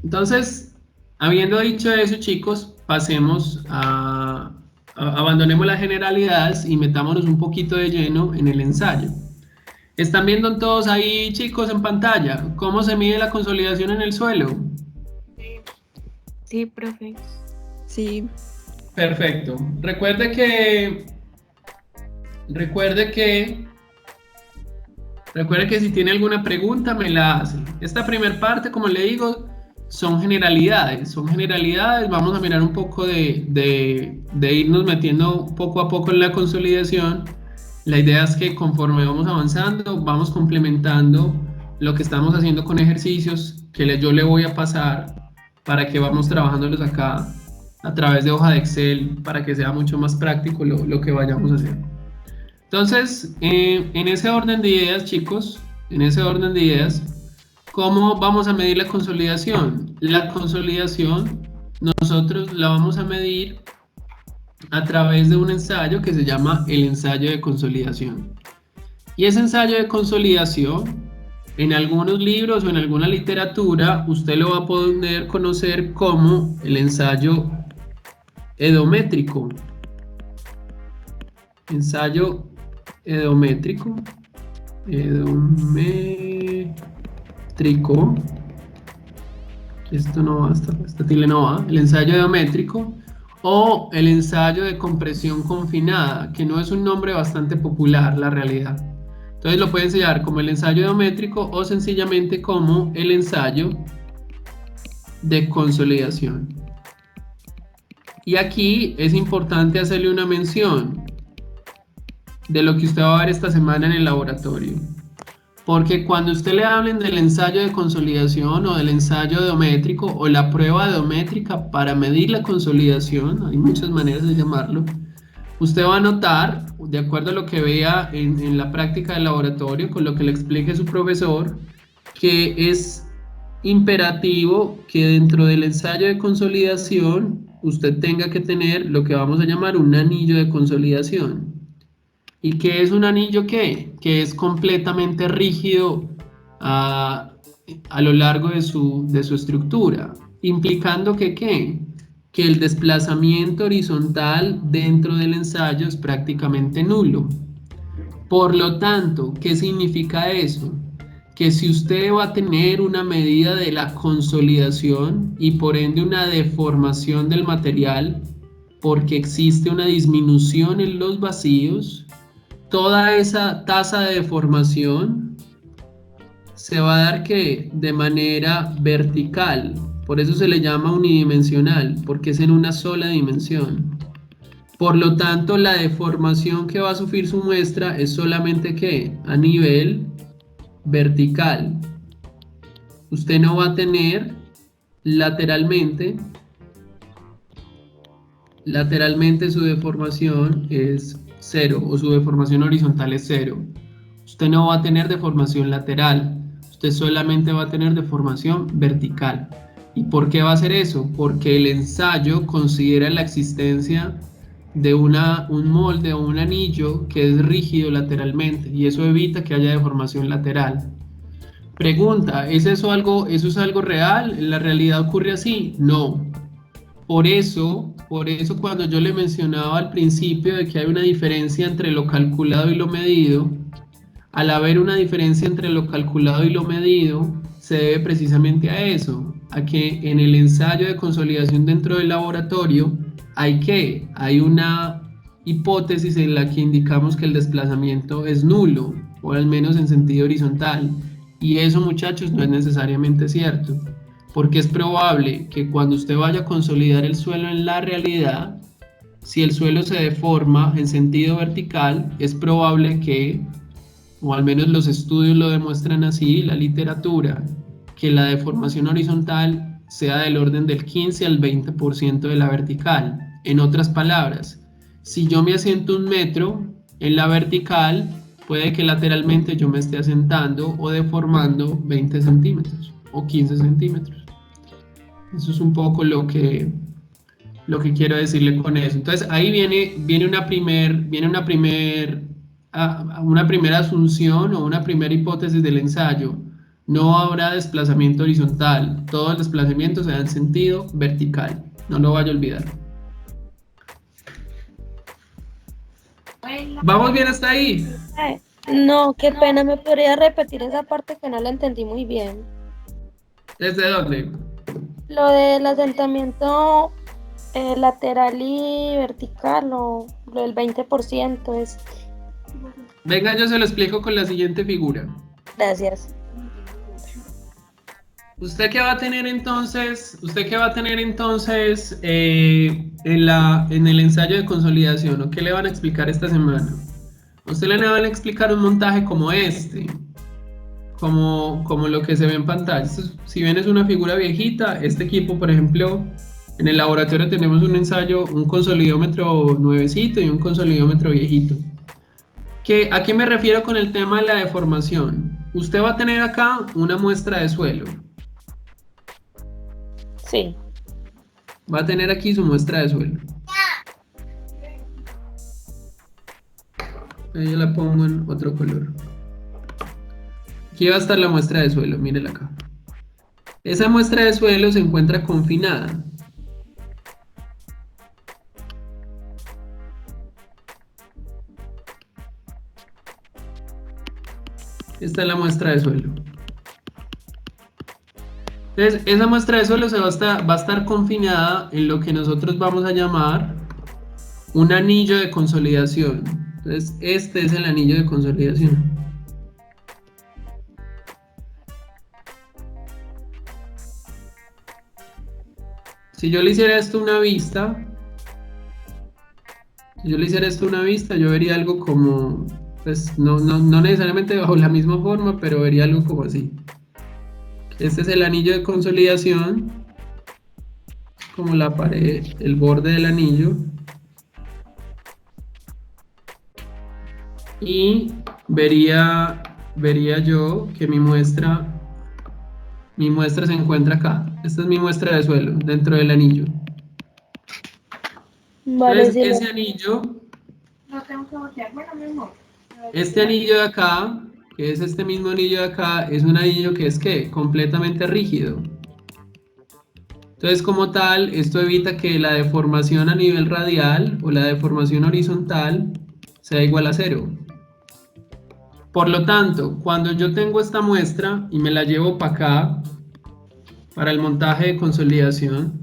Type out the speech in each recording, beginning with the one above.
Entonces, habiendo dicho eso, chicos, pasemos abandonemos las generalidades y metámonos un poquito de lleno en el ensayo. ¿Están viendo todos ahí, chicos, en pantalla, cómo se mide la consolidación en el suelo? Sí, sí, profe. Sí, Perfecto. Recuerde que, recuerde que si tiene alguna pregunta me la hace. Esta primera parte, como le digo, son generalidades. Son generalidades. Vamos a mirar un poco de irnos metiendo poco a poco en la consolidación. La idea es que conforme vamos avanzando, vamos complementando lo que estamos haciendo con ejercicios que yo le voy a pasar para que vamos trabajándolos acá a través de hoja de Excel para que sea mucho más práctico lo que vayamos a hacer. Entonces, en ese orden de ideas, chicos, en ese orden de ideas, ¿cómo vamos a medir la consolidación? La consolidación nosotros la vamos a medir a través de un ensayo que se llama el ensayo de consolidación. Y ese ensayo de consolidación, en algunos libros o en alguna literatura, usted lo va a poder conocer como el ensayo edométrico. Ensayo edométrico. Edométrico. Esto no va, esta tilde no va. El ensayo edométrico o el ensayo de compresión confinada, que no es un nombre bastante popular, la realidad. Entonces lo puede enseñar como el ensayo edométrico o sencillamente como el ensayo de consolidación. Y aquí es importante hacerle una mención de lo que usted va a ver esta semana en el laboratorio. Porque cuando usted le hablen del ensayo de consolidación o del ensayo edométrico o la prueba edométrica para medir la consolidación, hay muchas maneras de llamarlo, usted va a notar, de acuerdo a lo que vea en la práctica del laboratorio, con lo que le explique su profesor, que es imperativo que dentro del ensayo de consolidación usted tenga que tener lo que vamos a llamar un anillo de consolidación. ¿Y qué es un anillo qué? Que es completamente rígido a, a lo largo de su estructura, implicando que ¿qué? Que el desplazamiento horizontal dentro del ensayo es prácticamente nulo. Por lo tanto, ¿qué significa eso? Que si usted va a tener una medida de la consolidación y por ende una deformación del material, porque existe una disminución en los vacíos, toda esa tasa de deformación se va a dar que de manera vertical, por eso se le llama unidimensional, porque es en una sola dimensión. Por lo tanto, la deformación que va a sufrir su muestra es solamente que a nivel vertical. Usted no va a tener lateralmente su deformación es cero o su deformación horizontal es cero. Usted no va a tener deformación lateral, usted solamente va a tener deformación vertical. ¿Y por qué va a hacer eso? Porque el ensayo considera la existencia de un molde o un anillo que es rígido lateralmente y eso evita que haya deformación lateral. Pregunta, ¿eso es algo real? ¿En la realidad ocurre así? No. Por eso cuando yo le mencionaba al principio de que hay una diferencia entre lo calculado y lo medido, al haber una diferencia entre lo calculado y lo medido, se debe precisamente a eso, a que en el ensayo de consolidación dentro del laboratorio hay una hipótesis en la que indicamos que el desplazamiento es nulo, o al menos en sentido horizontal, y eso, muchachos, no es necesariamente cierto, porque es probable que cuando usted vaya a consolidar el suelo en la realidad, si el suelo se deforma en sentido vertical, es probable que, o al menos los estudios lo demuestran así, la literatura, que la deformación horizontal sea del orden del 15 al 20% de la vertical. En otras palabras, si yo me asiento 1 metro en la vertical, puede que lateralmente yo me esté asentando o deformando 20 centímetros o 15 centímetros. Eso es un poco lo que quiero decirle con eso. Entonces ahí viene una primera asunción o una primera hipótesis del ensayo. No habrá desplazamiento horizontal. Todo el desplazamiento se da en sentido vertical. No lo vaya a olvidar. ¿Vamos bien hasta ahí? No, qué pena, ¿me podría repetir esa parte que no la entendí muy bien? ¿Desde dónde? Lo del asentamiento lateral y vertical, o lo del 20% es... Venga, yo se lo explico con la siguiente figura. Gracias. ¿Usted qué va a tener entonces? ¿Usted qué va a tener entonces en el ensayo de consolidación? ¿O qué le van a explicar esta semana? Usted le van a explicar un montaje como este, como lo que se ve en pantalla. Si bien es una figura viejita, este equipo, por ejemplo, en el laboratorio tenemos un ensayo, un consolidómetro nuevecito y un consolidómetro viejito. ¿A qué me refiero con el tema de la deformación? Usted va a tener acá una muestra de suelo. Sí. Va a tener aquí su muestra de suelo. Yo la pongo en otro color. Aquí va a estar la muestra de suelo, mírela acá. Esa muestra de suelo se encuentra confinada. Esta es la muestra de suelo. Entonces, esa muestra de suelo va a estar confinada en lo que nosotros vamos a llamar un anillo de consolidación. Entonces, este es el anillo de consolidación. Si yo le hiciera esto una vista, yo vería algo como, pues no necesariamente bajo la misma forma, pero vería algo como así. Este es el anillo de consolidación, como la pared, el borde del anillo. Y vería yo que mi muestra se encuentra acá. Esta es mi muestra de suelo, dentro del anillo. Vale, Entonces, sí. ese anillo, este anillo de acá, que es este mismo anillo de acá, es un anillo que es ¿qué? Completamente rígido. Entonces, como tal, esto evita que la deformación a nivel radial o la deformación horizontal sea igual a 0. Por lo tanto, cuando yo tengo esta muestra y me la llevo para acá, para el montaje de consolidación,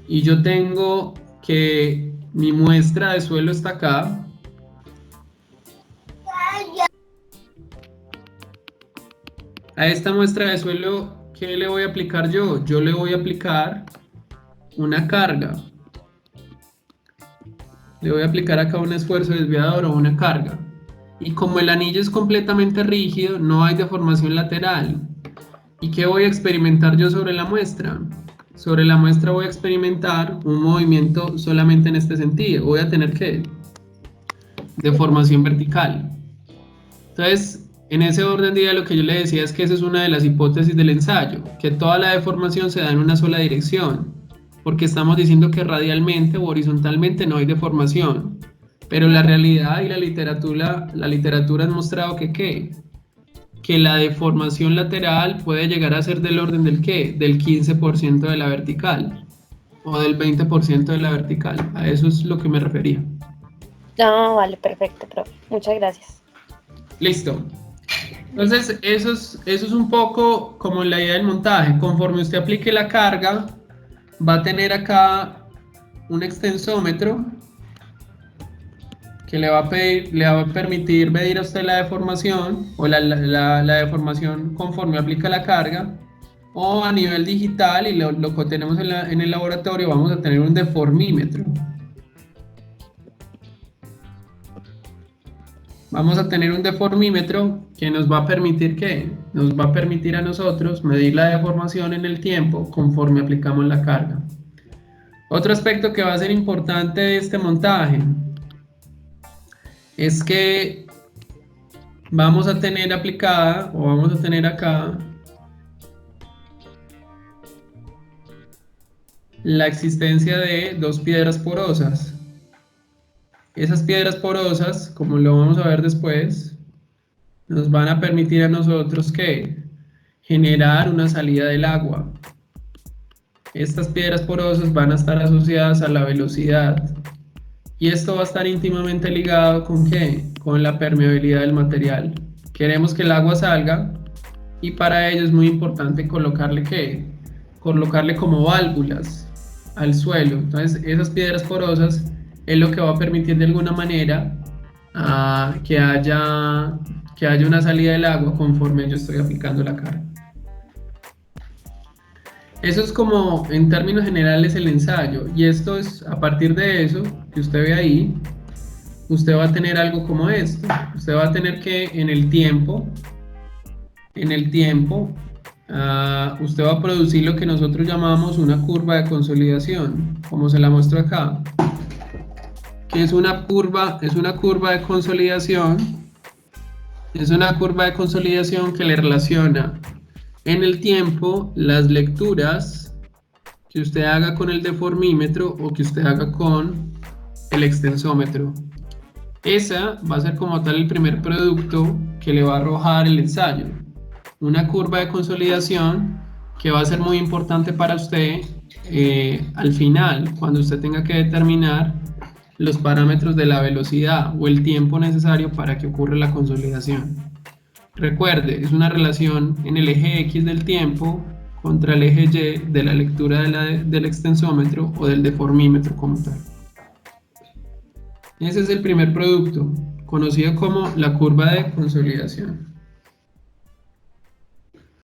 y yo tengo que mi muestra de suelo está acá, a esta muestra de suelo, ¿qué le voy a aplicar yo? Yo le voy a aplicar una carga. Le voy a aplicar acá un esfuerzo desviador o una carga. Y como el anillo es completamente rígido, no hay deformación lateral. ¿Y qué voy a experimentar yo sobre la muestra? Sobre la muestra voy a experimentar un movimiento solamente en este sentido. Voy a tener que deformación vertical. Entonces, en ese orden de idea lo que yo le decía es que esa es una de las hipótesis del ensayo, que toda la deformación se da en una sola dirección, porque estamos diciendo que radialmente o horizontalmente no hay deformación. Pero la realidad y la literatura han mostrado que la deformación lateral puede llegar a ser del orden del ¿qué? Del 15% de la vertical o del 20% de la vertical. A eso es lo que me refería. No, vale, perfecto, profe. Muchas gracias. Listo. Entonces, eso es un poco como la idea del montaje. Conforme usted aplique la carga, va a tener acá un extensómetro que le va a permitir medir a usted la deformación o la deformación conforme aplica la carga, o a nivel digital, y lo que tenemos en el laboratorio, vamos a tener un deformímetro. Vamos a tener un deformímetro que nos va a permitir nos va a permitir a nosotros medir la deformación en el tiempo conforme aplicamos la carga. Otro aspecto que va a ser importante de este montaje es que vamos a tener aplicada, o vamos a tener acá, la existencia de dos piedras porosas. Esas piedras porosas, como lo vamos a ver después, nos van a permitir a nosotros generar una salida del agua. Estas piedras porosas van a estar asociadas a la velocidad. Y esto va a estar íntimamente ligado ¿con qué? Con la permeabilidad del material. Queremos que el agua salga y para ello es muy importante colocarle ¿qué? Colocarle como válvulas al suelo. Entonces esas piedras porosas es lo que va a permitir de alguna manera que haya una salida del agua conforme yo estoy aplicando la carga. Eso es como en términos generales el ensayo, y esto es a partir de eso que usted ve ahí, usted va a tener algo como esto. Usted va a tener que en el tiempo, usted va a producir lo que nosotros llamamos una curva de consolidación, como se la muestro acá, que es una curva de consolidación, que le relaciona en el tiempo las lecturas que usted haga con el deformímetro o que usted haga con el extensómetro. Esa va a ser como tal el primer producto que le va a arrojar el ensayo. Una curva de consolidación que va a ser muy importante para usted al final, cuando usted tenga que determinar los parámetros de la velocidad o el tiempo necesario para que ocurra la consolidación. Recuerde, es una relación en el eje X del tiempo contra el eje Y de la lectura del extensómetro o del deformímetro como tal. Ese es el primer producto, conocido como la curva de consolidación.